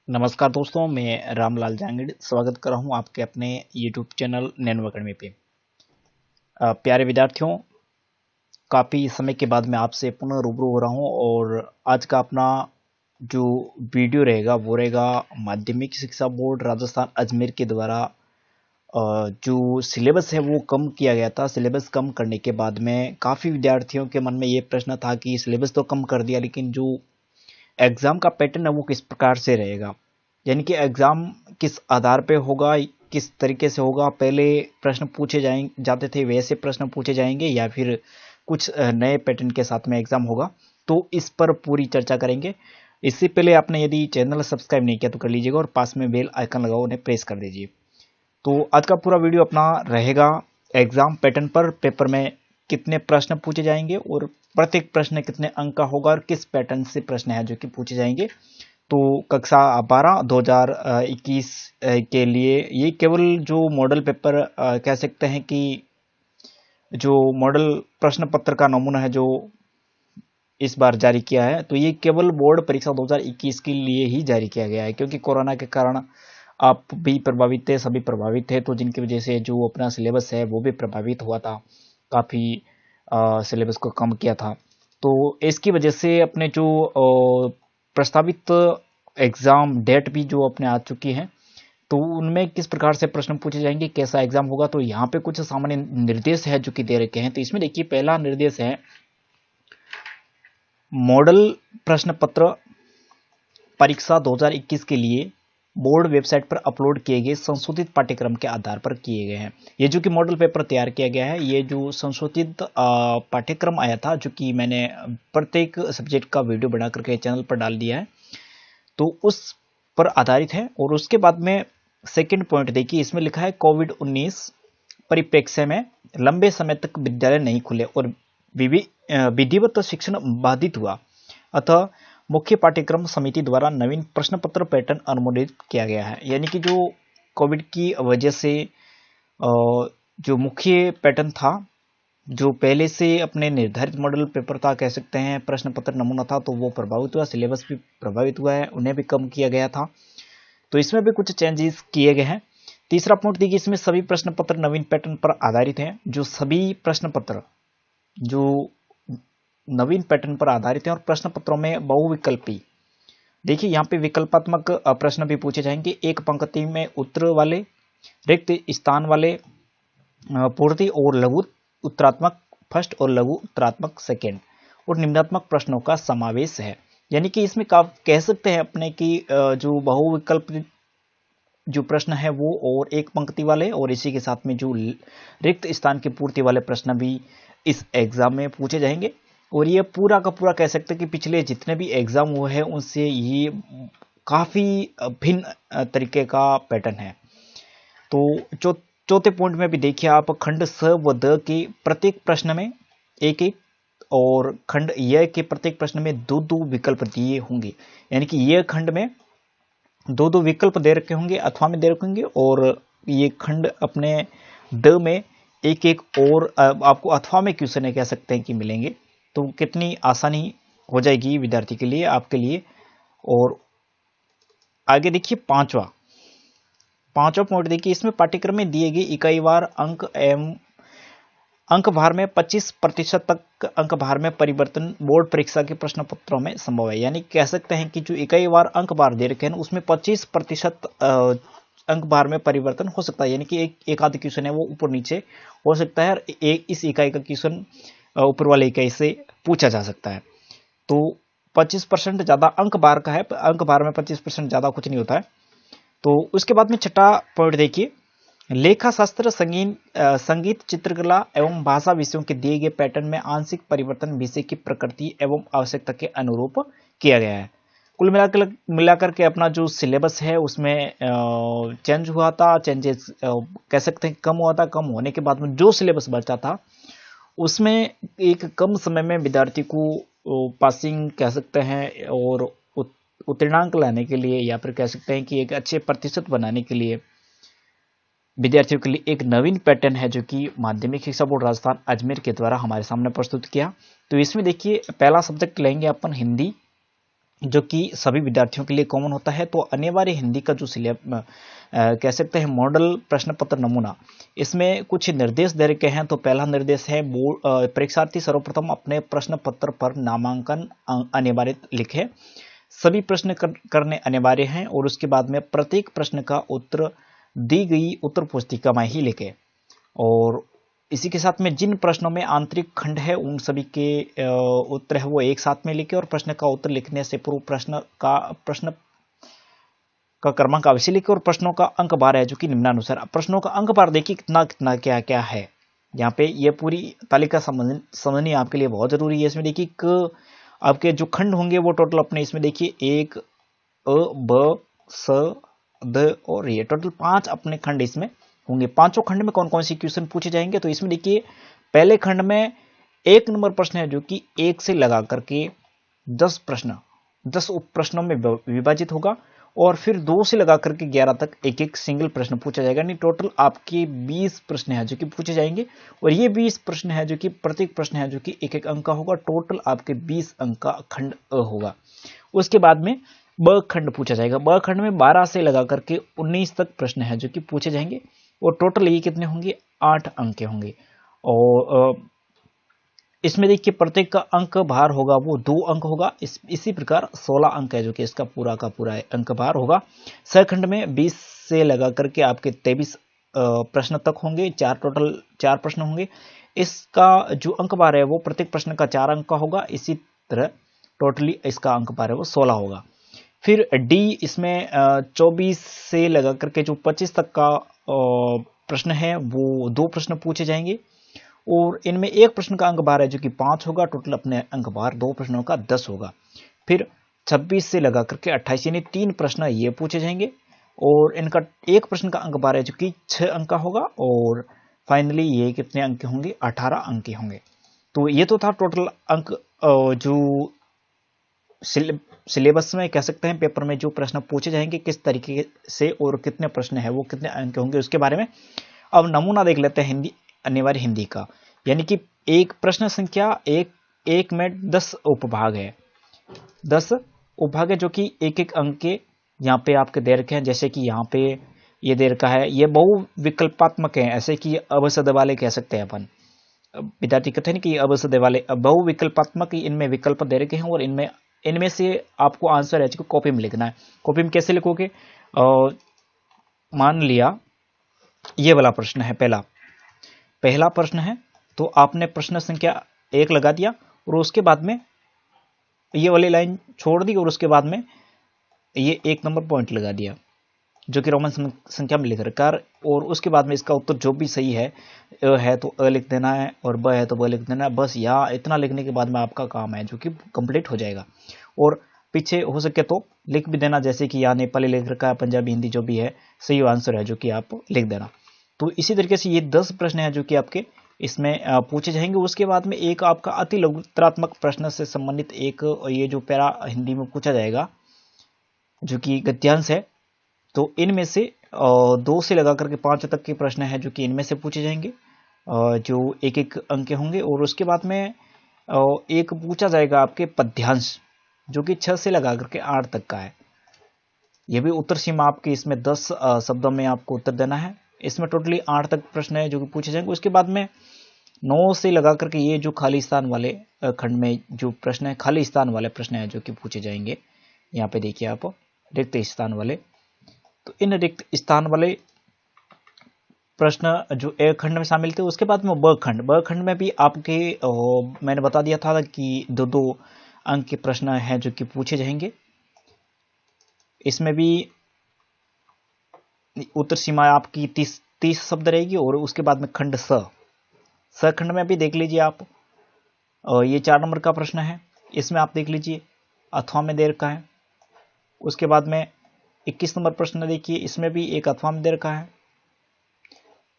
नमस्कार दोस्तों, मैं रामलाल जांगड़ स्वागत कर रहा हूं आपके अपने YouTube चैनल नैनो अकेडमी पे। प्यारे विद्यार्थियों, काफ़ी समय के बाद मैं आपसे पुनः रूबरू हो रहा हूं और आज का अपना जो वीडियो रहेगा वो रहेगा माध्यमिक शिक्षा बोर्ड राजस्थान अजमेर के द्वारा जो सिलेबस है वो कम किया गया था। सिलेबस कम करने के बाद में काफ़ी विद्यार्थियों के मन में ये प्रश्न था कि सिलेबस तो कम कर दिया, लेकिन जो एग्ज़ाम का पैटर्न है वो किस प्रकार से रहेगा, यानी कि एग्ज़ाम किस आधार पे होगा, किस तरीके से होगा। पहले प्रश्न पूछे जाते थे वैसे प्रश्न पूछे जाएंगे या फिर कुछ नए पैटर्न के साथ में एग्ज़ाम होगा। तो इस पर पूरी चर्चा करेंगे। इससे पहले आपने यदि चैनल सब्सक्राइब नहीं किया तो कर लीजिएगा और पास में बेल आइकन लगा उन्हें प्रेस कर दीजिए। तो आज का पूरा वीडियो अपना रहेगा एग्ज़ाम पैटर्न पर। पेपर में कितने प्रश्न पूछे जाएंगे और प्रत्येक प्रश्न कितने अंक का होगा और किस पैटर्न से प्रश्न है जो कि पूछे जाएंगे। तो कक्षा 12 2021 के लिए ये केवल जो मॉडल पेपर कह सकते हैं कि जो मॉडल प्रश्न पत्र का नमूना है जो इस बार जारी किया है, तो ये केवल बोर्ड परीक्षा 2021 के लिए ही जारी किया गया है, क्योंकि कोरोना के कारण आप भी प्रभावित थे, सभी प्रभावित थे, तो जिनकी वजह से जो अपना सिलेबस है वो भी प्रभावित हुआ था। काफ़ी सिलेबस को कम किया था, तो इसकी वजह से अपने जो प्रस्तावित एग्ज़ाम डेट भी जो अपने आ चुकी हैं, तो उनमें किस प्रकार से प्रश्न पूछे जाएंगे, कैसा एग्ज़ाम होगा। तो यहाँ पे कुछ सामान्य निर्देश है जो कि दे रखे हैं। तो इसमें देखिए, पहला निर्देश है मॉडल प्रश्न पत्र परीक्षा 2021 के लिए बोर्ड वेबसाइट पर अपलोड किए गए संशोधित पाठ्यक्रम के आधार पर किए गए हैं। ये जो कि मॉडल पेपर तैयार किया गया है, ये जो संशोधित पाठ्यक्रम आया था, जो कि मैंने प्रत्येक सब्जेक्ट का वीडियो बना करके चैनल पर डाल दिया है, तो उस पर आधारित है। और उसके बाद में सेकंड पॉइंट देखिए, इसमें लिखा है कोविड-19 परिप्रेक्ष्य में लंबे समय तक विद्यालय नहीं खुले और विधिवत शिक्षण बाधित हुआ, अतः मुख्य पाठ्यक्रम समिति द्वारा नवीन प्रश्न पत्र पैटर्न अनुमोदित किया गया है। यानी कि जो कोविड की वजह से जो मुख्य पैटर्न था, जो पहले से अपने निर्धारित मॉडल पेपर था, कह सकते हैं प्रश्न पत्र नमूना था, तो वो प्रभावित हुआ, सिलेबस भी प्रभावित हुआ है, उन्हें भी कम किया गया था। तो इसमें भी कुछ चेंजेस किए गए हैं। तीसरा पॉइंट देखिए, इसमें सभी प्रश्न पत्र नवीन पैटर्न पर आधारित हैं। जो सभी प्रश्न पत्र जो नवीन पैटर्न पर आधारित हैं और प्रश्न पत्रों में बहुविकल्पी, देखिए यहाँ पे विकल्पात्मक प्रश्न भी पूछे जाएंगे। एक पंक्ति में उत्तर वाले, रिक्त स्थान वाले पूर्ति और लघु उत्तरात्मक फर्स्ट और लघु उत्तरात्मक सेकेंड और निम्नात्मक प्रश्नों का समावेश है। यानी कि इसमें कह सकते हैं अपने कि जो बहुविकल्प जो प्रश्न है वो और एक पंक्ति वाले और इसी के साथ में जो रिक्त स्थान की पूर्ति वाले प्रश्न भी इस एग्जाम में पूछे जाएंगे। और ये पूरा का पूरा कह सकते हैं कि पिछले जितने भी एग्जाम हुए हैं उनसे ये काफ़ी भिन्न तरीके का पैटर्न है। तो चौथे पॉइंट में भी देखिए आप, खंड स व द के प्रत्येक प्रश्न में एक एक और खंड य के प्रत्येक प्रश्न में दो दो विकल्प दिए होंगे। यानी कि यह खंड में दो दो विकल्प दे रखे होंगे, अथवा में दे रखे होंगे, और ये खंड अपने ड में एक एक और आपको अथवा में क्वेश्चन है कह सकते हैं कि मिलेंगे। तो कितनी आसानी हो जाएगी विद्यार्थी के लिए, आपके लिए। और आगे देखिए पांचवा पॉइंट देखिए, इसमें पाठ्यक्रम में दिए गए इकाईवार अंक एवं अंक भार में 25% तक अंक भार में परिवर्तन बोर्ड परीक्षा के प्रश्न पत्रों में संभव है। यानी कह सकते हैं कि जो इकाईवार अंक भार दे रखे हैं उसमें 25% अंक भार में परिवर्तन हो सकता है। यानी कि एक आध क्वेश्चन है वो ऊपर नीचे हो सकता है, एक इस इकाई का क्वेश्चन ऊपर वाले इकाई से पूछा जा सकता है। तो 25% ज़्यादा अंक भार का है, अंक भार में 25% ज़्यादा कुछ नहीं होता है। तो उसके बाद में छठा पॉइंट देखिए, लेखा शास्त्र, संगीत, चित्रकला एवं भाषा विषयों के दिए गए पैटर्न में आंशिक परिवर्तन विषय की प्रकृति एवं आवश्यकता के अनुरूप किया गया है। कुल मिलाकर के अपना जो सिलेबस है उसमें चेंज हुआ था, चेंजेस कह सकते हैं कम हुआ था। कम होने के बाद में जो सिलेबस बचा था उसमें एक कम समय में विद्यार्थी को पासिंग कह सकते हैं और उत्तीर्णांक लाने के लिए, या फिर कह सकते हैं कि एक अच्छे प्रतिशत बनाने के लिए विद्यार्थियों के लिए एक नवीन पैटर्न है जो कि माध्यमिक शिक्षा बोर्ड राजस्थान अजमेर के द्वारा हमारे सामने प्रस्तुत किया। तो इसमें देखिए, पहला सब्जेक्ट लेंगे अपन हिंदी, जो कि सभी विद्यार्थियों के लिए कॉमन होता है। तो अनिवार्य हिंदी का जो कह सकते हैं मॉडल प्रश्न पत्र नमूना, इसमें कुछ निर्देश दे रखे हैं। तो पहला निर्देश है परीक्षार्थी सर्वप्रथम अपने प्रश्न पत्र पर नामांकन अनिवार्य लिखे, सभी प्रश्न करने अनिवार्य हैं, और उसके बाद में प्रत्येक प्रश्न का उत्तर दी गई उत्तर पुस्तिका में ही लिखे। और इसी के साथ में जिन प्रश्नों में आंतरिक खंड है उन सभी के उत्तर है वो एक साथ में लिखे, और प्रश्न का उत्तर लिखने से पूर्व प्रश्न का क्रमांक अवश्य लिखे, और प्रश्नों का अंक भार है जो कि निम्नानुसार। प्रश्नों का अंक भार देखिए कितना कितना क्या क्या है। यहाँ पे ये पूरी तालिका समझनी आपके लिए बहुत जरूरी है। इसमें देखिए आपके जो खंड होंगे वो टोटल अपने इसमें देखिए 1 अ ब स द और ये टोटल 5 अपने खंड इसमें होंगे। पांचों खंड में कौन कौन से क्वेश्चन पूछे जाएंगे, तो इसमें देखिए पहले खंड में 1 नंबर प्रश्न है जो कि 1 से लगा करके 10 उप प्रश्नों में विभाजित होगा, और फिर 2 से लगा करके 11 तक एक एक सिंगल प्रश्न पूछा जाएगा। नहीं टोटल आपके 20 प्रश्न है जो कि पूछे जाएंगे, और ये 20 प्रश्न है जो कि प्रत्येक प्रश्न है जो कि एक एक अंक का होगा। टोटल आपके 20 अंक का खंड अ होगा। उसके बाद में ब खंड पूछा जाएगा। ब खंड में 12 से लगा करके 19 तक प्रश्न है जो कि पूछे जाएंगे, और टोटल ये कितने होंगे, 8 अंक के होंगे। और इसमें देखिए प्रत्येक का अंक भार होगा वो 2 अंक होगा। इसी प्रकार 16 अंक है जो कि इसका पूरा का पूरा अंक भार होगा। सहखंड में 20 से लगा करके आपके 23 प्रश्न तक होंगे। टोटल 4 प्रश्न होंगे। इसका जो अंक भार है वो प्रत्येक प्रश्न का 4 अंक का होगा। इसी तरह टोटली इसका अंक भार है वो 16 होगा। फिर डी इसमें 24 से लगा करके जो 25 तक का प्रश्न है वो 2 प्रश्न पूछे जाएंगे, और इनमें एक प्रश्न का अंक भार है जो कि 5 होगा। टोटल अपने अंक भार 2 प्रश्नों का 10 होगा। फिर 26 से लगा करके 28 यानी 3 प्रश्न ये पूछे जाएंगे, और इनका एक प्रश्न का अंक भार है जो कि 6 अंक का होगा, और फाइनली ये कितने अंक के होंगे, 18 अंक के होंगे। तो ये तो था टोटल अंक जो सिलेबस में कह सकते हैं पेपर में जो प्रश्न पूछे जाएंगे किस तरीके से और कितने प्रश्न है वो कितने अंक के होंगे उसके बारे में। अब नमूना देख लेते हैं हिंदी अनिवार्य हिंदी का, यानी कि एक प्रश्न संख्या एक में 10 उपभाग है। 10 उपभाग है जो कि एक एक अंक के यहाँ पे आपके दे रखे हैं। जैसे कि यहाँ पे ये दे रखा है, ये बहुविकल्पात्मक है, ऐसे कि अवसद वाले कह सकते हैं अपन। विद्यार्थी कहते हैं कि अवसद वाले बहुविकल्पात्मक, इनमें विकल्प दे रखे हैं, और इनमें से आपको आंसर है कॉपी में लिखना है। कॉपी में कैसे लिखोगे, मान लिया ये वाला प्रश्न है, पहला प्रश्न है, तो आपने प्रश्न संख्या 1 लगा दिया, और उसके बाद में ये वाली लाइन छोड़ दी, और उसके बाद में ये 1 नंबर पॉइंट लगा दिया जो कि रोमन संख्या में लिख रखा है, और उसके बाद में इसका उत्तर जो भी सही है, अ है तो अ लिख देना है, और ब है तो ब लिख देना है। बस या इतना लिखने के बाद में आपका काम है जो कि कंप्लीट हो जाएगा। और पीछे हो सके तो लिख भी देना, जैसे कि यहाँ नेपाली लिख रखा है, पंजाबी हिंदी जो भी है, सही आंसर है जो कि आप लिख देना। तो इसी तरीके से ये 10 प्रश्न है जो कि आपके इसमें पूछे जाएंगे। उसके बाद में एक आपका अति लघुत्रात्मक प्रश्न से संबंधित एक ये जो पैरा हिंदी में पूछा जाएगा जो कि गद्यांश है। तो इनमें से 2 से लगा करके 5 तक के प्रश्न है जो कि इनमें से पूछे जाएंगे, जो एक एक अंक के होंगे। और उसके बाद में एक पूछा जाएगा आपके पद्यांश जो कि 6 से लगा करके 8 तक का है। यह भी उत्तर सीमा आपकी इसमें 10 शब्दों में आपको उत्तर देना है। इसमें टोटली 8 तक प्रश्न है जो कि पूछे जाएंगे। उसके बाद में 9 से लगा करके ये जो खाली स्थान वाले खंड में जो प्रश्न है, खाली स्थान वाले प्रश्न है जो कि पूछे जाएंगे। यहाँ पे देखिए आप रिक्त स्थान वाले, तो इन रिक्त स्थान वाले प्रश्न जो ए खंड में शामिल थे। उसके बाद में ब खंड में भी आपके मैंने बता दिया था कि 2-2 अंक के प्रश्न हैं जो कि पूछे जाएंगे। इसमें भी उत्तर सीमा आपकी 30 शब्द रहेगी। और उसके बाद में खंड स खंड में भी देख लीजिए आप, ये 4 नंबर का प्रश्न है। इसमें आप देख लीजिए अथवा में दे रखा है। उसके बाद में 21 नंबर प्रश्न देखिए, इसमें भी एक अथवा में दे रखा है।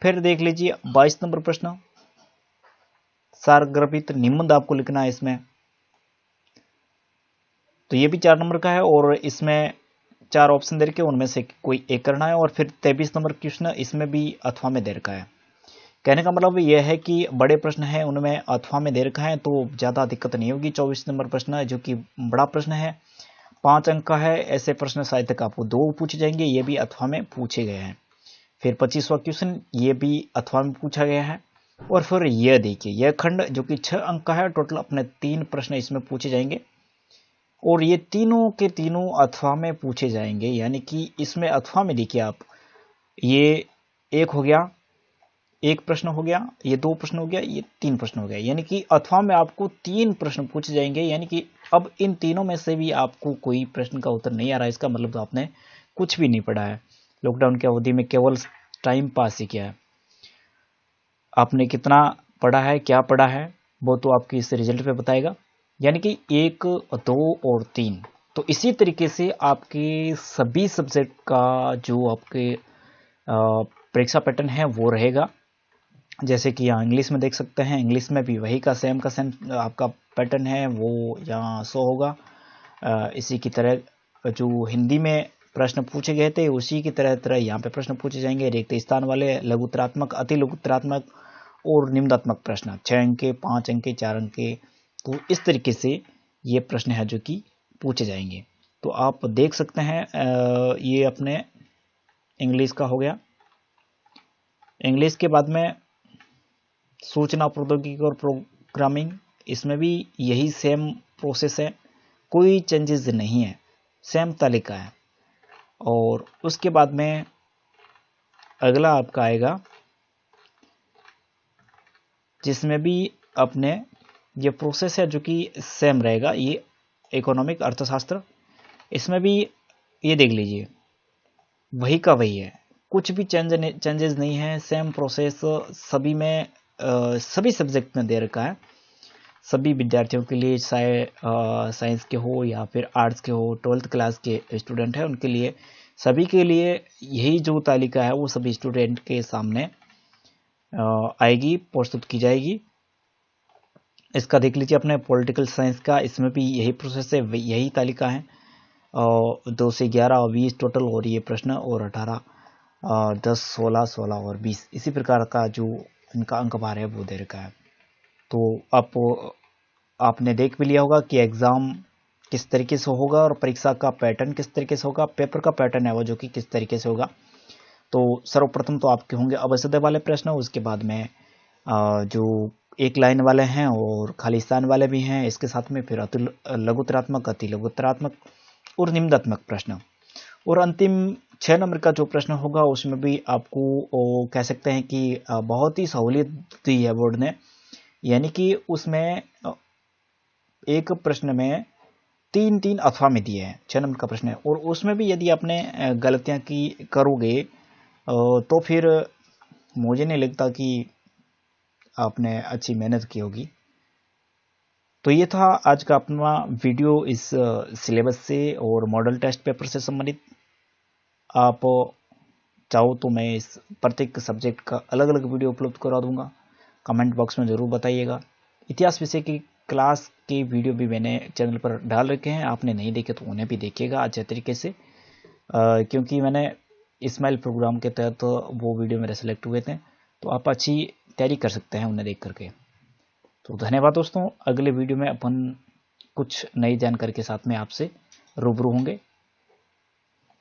फिर देख लीजिए 22 नंबर प्रश्न, सारगर्भित निबंध आपको लिखना है इसमें, तो ये भी 4 नंबर का है। और इसमें 4 ऑप्शन दे रखे, उनमें से कोई एक करना है। और फिर 23 नंबर क्वेश्चन, इसमें भी अथवा में दे रखा है। कहने का मतलब यह है कि बड़े प्रश्न हैं उनमें अथवा में दे रखा है, तो ज़्यादा दिक्कत नहीं होगी। 24 नंबर प्रश्न जो कि बड़ा प्रश्न है, 5 अंक का है, ऐसे प्रश्न शायद तक आपको 2 पूछे जाएंगे, ये भी अथवा में पूछे गए हैं। फिर 25वां क्वेश्चन, ये भी अथवा में पूछा गया है। और फिर यह देखिए, यह खंड जो कि 6 अंक का है, टोटल अपने 3 प्रश्न इसमें पूछे जाएंगे और ये तीनों के तीनों अथवा में पूछे जाएंगे। यानी कि इसमें अथवा में देखिए आप, ये एक हो गया, एक प्रश्न हो गया, ये 2 प्रश्न हो गया, ये 3 प्रश्न हो गया। यानी कि अथवा में आपको 3 प्रश्न पूछे जाएंगे। यानी कि अब इन तीनों में से भी आपको कोई प्रश्न का उत्तर नहीं आ रहा है, इसका मतलब तो आपने कुछ भी नहीं पढ़ा है, लॉकडाउन की अवधि में केवल टाइम पास ही किया है। आपने कितना पढ़ा है, क्या पढ़ा है, वो तो आपकी इस रिजल्ट पे बताएगा। यानी कि 1, 2 और 3, तो इसी तरीके से आपके सभी सब्जेक्ट का जो आपके परीक्षा पैटर्न है वो रहेगा। जैसे कि यहाँ इंग्लिश में देख सकते हैं, इंग्लिश में भी वही का सेम आपका पैटर्न है, वो यहाँ शो होगा। इसी की तरह जो हिंदी में प्रश्न पूछे गए थे उसी की तरह तरह यहाँ पे प्रश्न पूछे जाएंगे, रिक्त स्थान वाले, लघुत्तरात्मक, अति लघुत्तरात्मक और निम्नात्मक प्रश्न, 6 अंक के, 5 अंक के, 4 अंक के। तो इस तरीके से ये प्रश्न है जो कि पूछे जाएंगे। तो आप देख सकते हैं, ये अपने इंग्लिश का हो गया। इंग्लिश के बाद में सूचना प्रौद्योगिकी और प्रोग्रामिंग, इसमें भी यही सेम प्रोसेस है, कोई चेंजेस नहीं है, सेम तालिका है। और उसके बाद में अगला आपका आएगा जिसमें भी अपने ये प्रोसेस है जो कि सेम रहेगा, ये इकोनॉमिक अर्थशास्त्र। इसमें भी ये देख लीजिए, वही का वही है, कुछ भी चेंजेस नहीं है, सेम प्रोसेस सभी में, सभी सब्जेक्ट में दे रखा है। सभी विद्यार्थियों के लिए, चाहे साइंस के हो या फिर आर्ट्स के हो, 12th क्लास के स्टूडेंट हैं उनके लिए, सभी के लिए यही जो तालिका है वो सभी स्टूडेंट के सामने आएगी, प्रस्तुत की जाएगी। इसका देख लीजिए अपने पॉलिटिकल साइंस का, इसमें भी यही प्रोसेस है, यही तालिका है। 2 से 11 और 20 टोटल, और ये प्रश्न, और 18, 10, 16, 16 और 20, इसी प्रकार का जो इनका अंक भार है वो दे रखा है। तो आपने देख भी लिया होगा कि एग्ज़ाम किस तरीके से होगा और परीक्षा का पैटर्न किस तरीके से होगा, पेपर का पैटर्न है वो जो कि किस तरीके से होगा। तो सर्वप्रथम तो आपके होंगे अवसदय वाले प्रश्न, उसके बाद में जो एक लाइन वाले हैं और खाली स्थान वाले भी हैं, इसके साथ में फिर लघुत्तरात्मक, अति लघुत्तरात्मक और निम्नात्मक प्रश्न। और अंतिम 6 नंबर का जो प्रश्न होगा उसमें भी आपको कह सकते हैं कि बहुत ही सहूलियत दी है बोर्ड ने। यानी कि उसमें एक प्रश्न में 3 अथवा में दिए हैं, 6 नंबर का प्रश्न है, और उसमें भी यदि आपने गलतियां की करोगे तो फिर मुझे नहीं लगता कि आपने अच्छी मेहनत की होगी। तो ये था आज का अपना वीडियो इस सिलेबस से और मॉडल टेस्ट पेपर से संबंधित। आप चाहो तो मैं इस प्रत्येक सब्जेक्ट का अलग अलग वीडियो उपलब्ध करा दूंगा, कमेंट बॉक्स में ज़रूर बताइएगा। इतिहास विषय की क्लास के वीडियो भी मैंने चैनल पर डाल रखे हैं, आपने नहीं देखे तो उन्हें भी देखिएगा अच्छे तरीके से, क्योंकि मैंने इस्माइल प्रोग्राम के तहत वो वीडियो मेरे सेलेक्ट हुए थे, तो आप अच्छी तैयारी कर सकते हैं उन्हें देख करके। तो धन्यवाद दोस्तों, अगले वीडियो में अपन कुछ नई जानकारी के साथ में आपसे रूबरू होंगे।